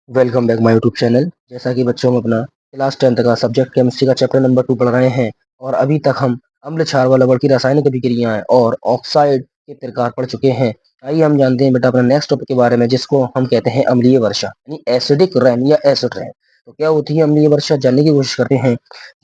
Welcome back my YouTube channel. जैसा कि बच्चों हम अपना क्लास 10th का सब्जेक्ट केमिस्ट्री का चैप्टर नंबर 2 पढ़ रहे हैं और अभी तक हम अम्ल क्षार व लवण की रासायनिक अभिक्रियाएं और ऑक्साइड के प्रकार पढ़ चुके हैं। आइए हम जानते हैं बेटा अपना नेक्स्ट टॉपिक के बारे में, जिसको हम कहते हैं अम्लीय वर्षा यानी एसिडिक रेन या एसिड रेन। तो क्या होती है अम्लीय वर्षा, जानने की कोशिश करते हैं।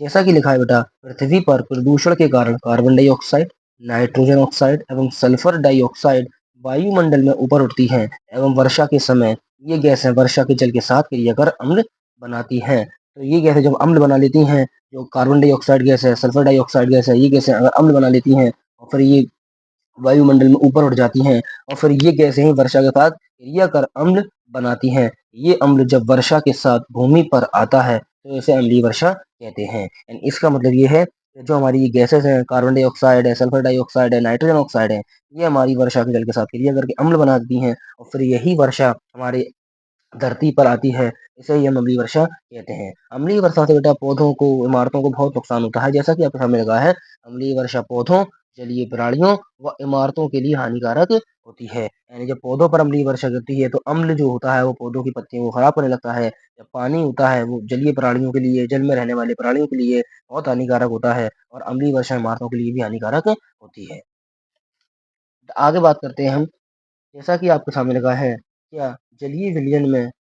जैसा कि लिखा है बेटा, पृथ्वी पर प्रदूषण के कारण कार्बन डाइऑक्साइड, नाइट्रोजन ऑक्साइड एवं सल्फर डाइऑक्साइड वायुमंडल में ऊपर उठती हैं एवं वर्षा के समय ये गैसें वर्षा के जल के साथ क्रिया कर अम्ल बनाती हैं। तो ये गैसें जब अम्ल बना लेती हैं, जो कार्बन डाइऑक्साइड गैस है, सल्फर डाइऑक्साइड गैस है, ये गैसें अगर अम्ल बना लेती हैं और फिर ये वायुमंडल में ऊपर उठ जाती हैं और फिर ये गैसें ही वर्षा के साथ क्रिया कर अम्ल बनाती हैं। ये अम्ल जब वर्षा के साथ भूमि पर आता है तो इसे अम्लीय वर्षा कहते हैं। एंड इसका मतलब ये है कि जो हमारी ये गैसेस हैं, कार्बन डाइऑक्साइड है, सल्फर डाइऑक्साइड है, नाइट्रोजन ऑक्साइड है, ये हमारी वर्षा के जल के साथ क्रिया करके अम्ल बना देती हैं और फिर यही वर्षा हमारे धरती पर आती है। इसे ही हम अम्लीय वर्षा कहते हैं। अम्लीय वर्षा से बेटा पौधों को, इमारतों को बहुत नुकसान होता है। जैसा कि आपके सामने लगा है, अम्लीय वर्षा पौधों, जलीय प्राणियों व इमारतों के लिए हानिकारक होती है। यानी जब पौधों पर अम्लीय वर्षा गिरती है तो अम्ल जो होता है वो पौधों की पत्तियों को खराब करने लगता है। जब पानी होता है वो जलीय प्राणियों के लिए, जल में रहने वाले प्राणियों के लिए बहुत हानिकारक होता है और अम्लीय वर्षा इमारतों के लिए भी हानिकारक होती है। आगे बात करते हैं हम। जैसा कि आपके सामने लगा है, क्या जलीय विलयन में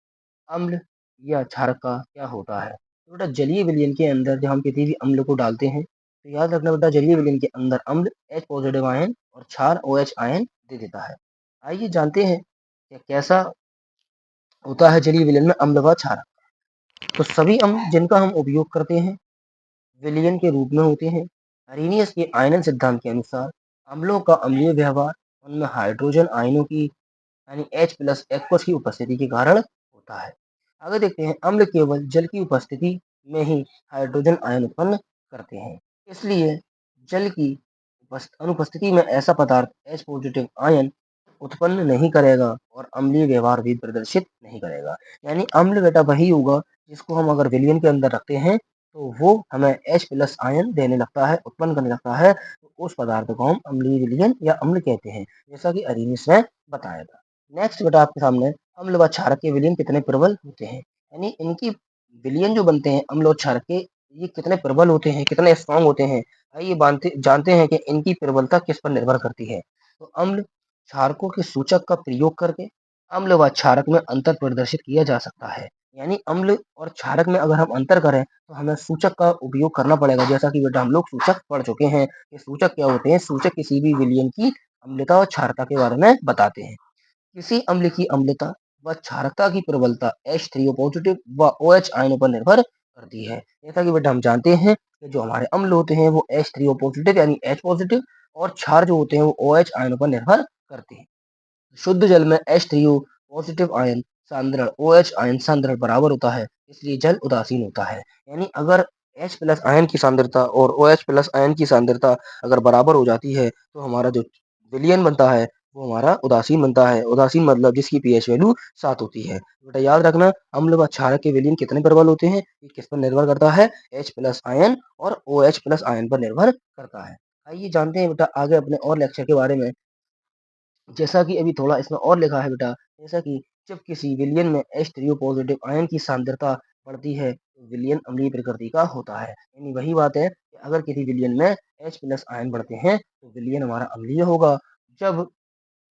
अम्ल या क्षार का क्या होता है। तो बेटा जलीय विलयन के अंदर जब हम किसी भी अम्ल को डालते हैं तो याद रखना बेटा, जलीय विलयन के अंदर अम्ल H पॉजिटिव आयन और क्षार OH आयन दे देता है। आइए जानते हैं कि कैसा होता है जलीय विलयन में अम्ल व क्षार। तो सभी अम्ल जिनका हम उपयोग करते हैं विलयन के रूप में होते हैं। अरेनियस के आयनन सिद्धांत के अनुसार अम्लों का अम्लीय व्यवहार उनमें हाइड्रोजन आयनों की यानी H+ एक्वस की उपस्थिति के कारण होता है। आगे देखते हैं, अम्ल केवल जल की उपस्थिति में ही हाइड्रोजन आयन उत्पन्न करते हैं। इसलिए जल की अनुपस्थिति में ऐसा पदार्थ H पॉजिटिव आयन उत्पन्न नहीं करेगा और अम्लीय व्यवहार भी प्रदर्शित नहीं करेगा। यानी अम्ल बेटा वही होगा जिसको हम अगर विलयन के अंदर रखते हैं तो वो हमें H+ आयन देने लगता है, उत्पन्न करने लगता है। तो उस पदार्थ को हम अम्लीय विलयन या अम्ल कहते हैं, जैसा कि अरीनियस ने बताया था। नेक्स्ट बेटा आपके सामने, अम्ल व क्षारक के विलयन कितने प्रबल होते हैं। यानी इनकी विलयन जो बनते हैं अम्ल और क्षारक के, ये कितने प्रबल होते हैं, कितने स्ट्रॉन्ग होते हैं। आइए जानते हैं कि इनकी प्रबलता किस पर निर्भर करती है। तो अम्ल क्षारकों के सूचक का प्रयोग करके अम्ल व क्षारक में अंतर प्रदर्शित किया जा सकता है। यानी अम्ल और क्षारक में अगर हम अंतर करें तो हमें सूचक का उपयोग करना पड़ेगा। जैसा कि बेटा हम लोग सूचक पढ़ चुके हैं कि सूचक क्या होते हैं। सूचक किसी भी विलयन की अम्लता और क्षारकता के बारे में बताते हैं। किसी अम्ल की अम्लता व क्षारकता की प्रबलता H3O पॉजिटिव व OH आयनों पर निर्भर करती है। जैसा कि बेटा हम जानते हैं कि जो हमारे अम्ल होते हैं वो H3O पॉजिटिव यानी H पॉजिटिव और क्षार जो होते हैं वो OH आयनों पर निर्भर करते हैं। शुद्ध जल में H3O पॉजिटिव आयन सांद्रण OH आयन सांद्रण बराबर होता है, इसलिए जल उदासीन होता है। यानी अगर H+ आयन की सांद्रता और OH+ आयन की सांद्रता अगर बराबर हो जाती है तो हमारा जो विलयन बनता है वो हमारा उदासीन बनता है। उदासीन मतलब जिसकी pH वैल्यू 7 होती है। बेटा याद रखना, अम्ल व क्षारक के विलयन कितने प्रबल होते हैं, ये किस पर निर्भर करता है, H+ आयन और OH+ आयन पर निर्भर करता है। आइए जानते हैं बेटा आगे अपने और लेक्चर के बारे में। जैसा कि अभी थोड़ा इसमें और लिखा है बेटा, जैसा कि जब किसी विलयन में H3O पॉजिटिव आयन की सांद्रता बढ़ती है तो विलयन अम्लीय प्रकृति का होता है। यानी वही बात है कि अगर किसी विलयन में H+ आयन बढ़ते हैं तो विलयन हमारा अम्लीय होगा। जब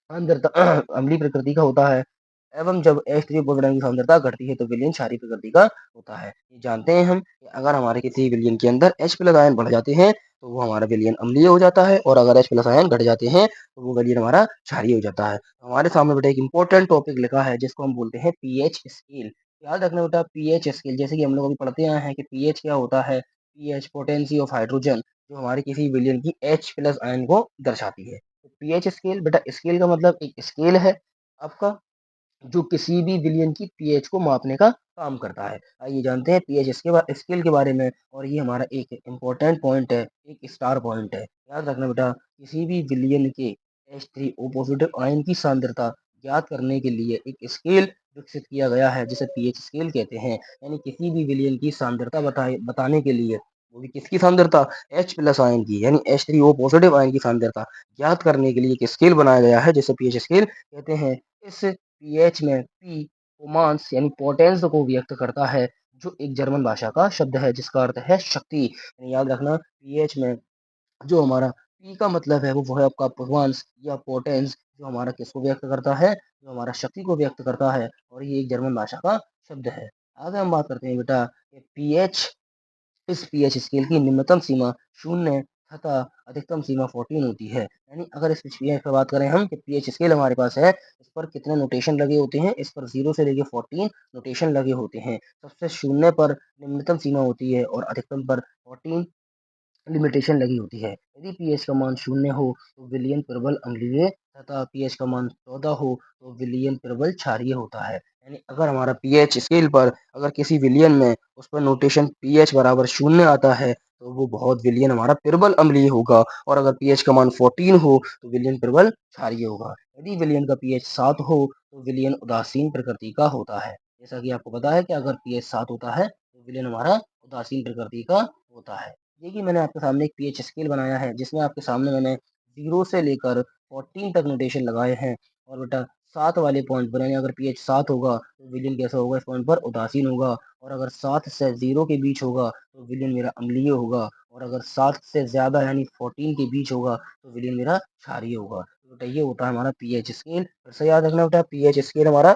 सांद्रता अम्लीय प्रकृति का होता है एवं जब H3O पॉजिटिव आयन की सांद्रता घटती है तो विलयन क्षारीय प्रकृति का होता है। ये जानते हैं हम कि अगर हमारे किसी विलयन के अंदर H+ आयन बढ़ जाते हैं तो वो हमारा विलयन अम्लीय हो जाता है और अगर H+ आयन घट जाते हैं तो वो विलयन हमारा क्षारीय हो जाता है। हमारे सामने बेटा एक इंपॉर्टेंट टॉपिक लिखा है जिसको हम बोलते हैं पीएच स्केल। याद रखना बेटा, पीएच स्केल जैसे कि हम लोग अभी पढ़ते आए हैं कि पीएच क्या होता है। पीएच पोटेंसी ऑफ हाइड्रोजन, जो हमारे किसी विलयन की H+ आयन को दर्शाती है। तो पीएच स्केल बेटा, स्केल का मतलब एक स्केल है आपका, जो किसी भी विलयन की पीएच को मापने का काम करता है। आइए जानते हैं पीएच स्केल के बारे में, और ये हमारा एक इम्पोर्टेंट पॉइंट है, एक स्टार पॉइंट है। याद रखना बेटा, किसी भी विलयन के H3O पॉजिटिव आयन की सांद्रता ज्ञात करने के लिए एक स्केल विकसित किया गया है जिसे पीएच स्केल कहते हैं। यानी किसी भी विलयन की सांद्रता बताने के लिए, वो भी किसकी सांद्रता, H+ आयन की यानी H3O पॉजिटिव आयन की सांद्रता ज्ञात करने के लिए एक स्केल बनाया गया है जिसे पीएच स्केल कहते हैं। इस पीएच में पी पोमांस यानी पोटेंस को व्यक्त करता है, जो एक जर्मन भाषा का शब्द है जिसका अर्थ है शक्ति। यानी याद रखना पीएच में जो हमारा पी का मतलब है वो है आपका परफॉर्मेंस या पोटेंस, जो हमारा किसको व्यक्त करता है, जो हमारा शक्ति को व्यक्त करता है, और ये एक जर्मन भाषा का शब्द है। आगे हम बात करते हैं बेटा पीएच। इस पीएच स्केल की निम्नतम सीमा 0 तथा अधिकतम सीमा 14 होती है। यानी अगर इस पीएच पर बात करें हम कि पीएच स्केल हमारे पास है, इस पर कितने नोटेशन लगे होते हैं, इस पर 0 से लेके 14 नोटेशन लगे होते हैं। सबसे 0 पर निम्नतम सीमा होती है और अधिकतम पर 14 लिमिटेशन लगी होती है। यदि पीएच का मान 0 हो तो विलयन प्रबल अम्लीय तथा पीएच का मान 14 हो तो विलयन प्रबल क्षारीय होता है। यानी अगर हमारा पीएच स्केल पर अगर किसी विलयन में उस पर नोटेशन पीएच बराबर 0 आता है तो वो बहुत विलयन हमारा प्रबल अम्लीय होगा, और अगर पीएच का मान 14 हो तो विलयन प्रबल क्षारीय होगा। यदि विलयन का पीएच 7 हो तो विलयन उदासीन प्रकृति का होता है। जैसा कि आपको पता है कि अगर पीएच 7 होता है तो विलयन हमारा उदासीन प्रकृति का होता है। देखिए मैंने आपके सामने एक पीएच स्केल बनाया है जिसमें आपके सामने मैंने 0 से लेकर 14 तक नोटेशन लगाए हैं, और बेटा 7 वाले पॉइंट पर यानी अगर पीएच 7 होगा तो विलियन कैसा होगा, इस पॉइंट पर उदासीन होगा, और अगर 7 से 0 के बीच होगा तो विलियन मेरा अम्लीय होगा, और अगर 7 से ज़्यादा यानी 14 के बीच होगा तो विलियन मेरा क्षारीय होगा। तो बेटा ये होता है हमारा पीएच स्केल। फिर से याद रखना बेटा पीएच स्केल हमारा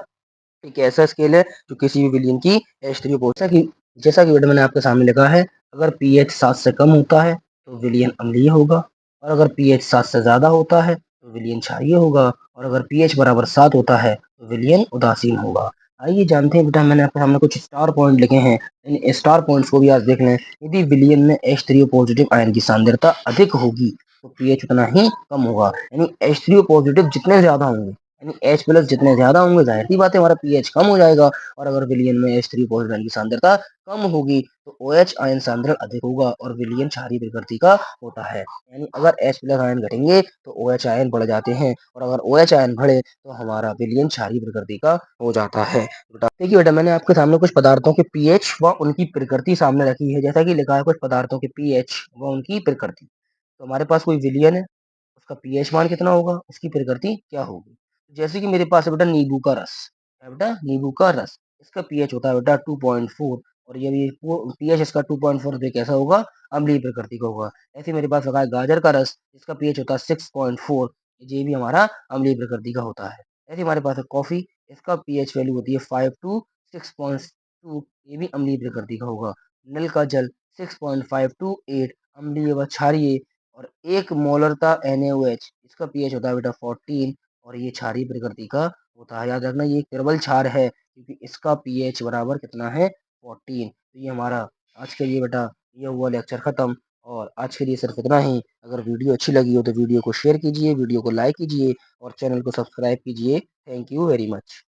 एक ऐसा स्केल है जो किसी भी विलयन की H3O की जैसा कि बेटा मैंने आपके सामने लिखा है, अगर पीएच 7 से कम होता है तो विलयन अम्लीय होगा, और अगर पीएच 7 से ज़्यादा होता है तो विलयन क्षारीय होगा, और अगर पीएच बराबर 7 होता है तो विलयन उदासीन होगा। आइए जानते हैं बेटा, मैंने आपके सामने कुछ स्टार पॉइंट लिखे हैं, इन स्टार पॉइंट्स को भी आज देख लें। यदि विलयन में H3O पॉजिटिव आयन की सांद्रता अधिक होगी तो पीएच उतना ही कम होगा। यानी H3O पॉजिटिव जितने ज़्यादा होंगे यानी H प्लस जितने ज़्यादा होंगे जाहिर सी बात है हमारा पीएच कम हो जाएगा, और अगर विलयन में H3 पॉजिटिव आयन की सांद्रता कम होगी तो OH आयन सांद्रण अधिक होगा और विलयन क्षारीय प्रकृति का होता है। यानी अगर H प्लस आयन घटेंगे तो OH आयन बढ़ जाते हैं, और अगर OH आयन बढ़े तो हमारा विलयन क्षारीय प्रकृति का हो जाता है। देखिए बेटा मैंने आपके सामने कुछ पदार्थों के पीएच व उनकी प्रकृति सामने रखी है, जैसा कि लिखा है कुछ पदार्थों के पीएच व उनकी प्रकृति। तो हमारे पास कोई विलयन है, उसका पीएच मान कितना होगा, उसकी प्रकृति क्या होगी। जैसे कि मेरे पास है बेटा नींबू का रस, है बेटा नींबू का रस, इसका पीएच होता है बेटा 2.4, और ये भी पीएच इसका 2.4 पे कैसा होगा, अम्लीय प्रकृति का होगा। ऐसे मेरे पास रखा है गाजर का रस, इसका पीएच होता है 6.4, ये भी हमारा अम्लीय प्रकृति का होता है। ऐसे हमारे पास है कॉफी, इसका पीएच वैल्यू होती है 5 टू 6.2, ये भी अम्लीय प्रकृति का होगा। नल का जल 6.5 टू 8, अम्लीय व क्षारीय, और 1 मोलरता NaOH, इसका पीएच होता है बेटा 14, और ये क्षारीय प्रकृति का होता है। याद रखना ये एक प्रबल क्षार है क्योंकि इसका पीएच बराबर कितना है, 14। तो ये हमारा आज के लिए बेटा ये हुआ लेक्चर खत्म, और आज के लिए सिर्फ इतना ही। अगर वीडियो अच्छी लगी हो तो वीडियो को शेयर कीजिए, वीडियो को लाइक कीजिए और चैनल को सब्सक्राइब कीजिए। Thank you very much.